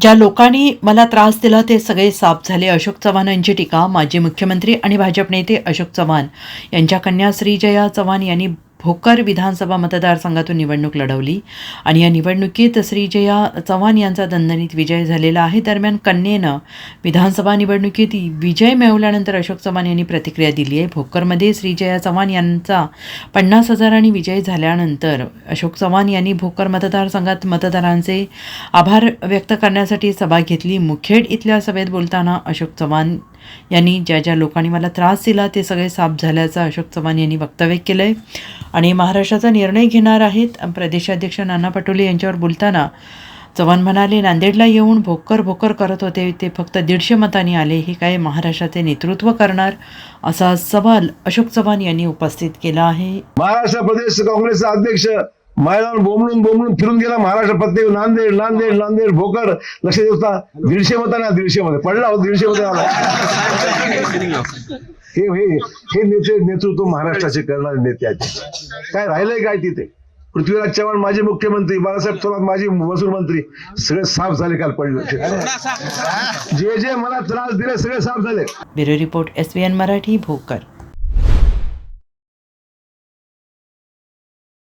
ज्या लोकांनी मला त्रास दिला ते सगळे साफ झाले. अशोक चव्हाण यांची टीका. माजी मुख्यमंत्री आणि भाजप नेते अशोक चव्हाण यांच्या कन्या श्रीजया चव्हाण यांनी भोकर विधानसभा मतदारसंघातून निवडणूक लढवली आणि या निवडणुकीत श्रीजया चव्हाण यांचा दणदणीत विजय झालेला आहे. दरम्यान कन्येनं विधानसभा निवडणुकीत विजय मिळवल्यानंतर अशोक चव्हाण यांनी प्रतिक्रिया दिली आहे. भोकरमध्ये श्रीजया चव्हाण यांचा 50,000 विजय झाल्यानंतर अशोक चव्हाण यांनी भोकर मतदारसंघात मतदारांचे आभार व्यक्त करण्यासाठी सभा घेतली. मुखेड इथल्या सभेत बोलताना अशोक चव्हाण यांनी ज्या लोकांनी मला त्रास दिला ते सगळे साफ झाल्याचं अशोक चव्हाण यांनी वक्तव्य केलं आहे आणि महाराष्ट्राचा निर्णय घेणार आहेत. प्रदेशाध्यक्ष नाना पटोले यांच्यावर बोलताना चव्हाण म्हणाले, नांदेडला येऊन भोकर करत होते, ते फक्त 150 मतांनी आले. हे काय महाराष्ट्राचे नेतृत्व करणार, असा सवाल अशोक चव्हाण यांनी उपस्थित केला आहे. महाराष्ट्र प्रदेश काँग्रेसचा अध्यक्ष मैदान बोंबलून फिरून गेला. महाराष्ट्र प्रत्येक नांदेड भोकर लक्ष देता 150 मतांना 150 मध्ये पडला होता. 150 मध्ये आला. हे नेतृत्व महाराष्ट्राचे करणारे नेते आहेत. काय राहिलंय काय तिथे? पृथ्वीराज चव्हाण माजी मुख्यमंत्री, बाळासाहेब थोरात माजी महसूल मंत्री, सगळे साफ झाले. काल पडले जे मला त्रास दिले सगळे साफ झाले. Bureau report SVN Marathi, Bhokar.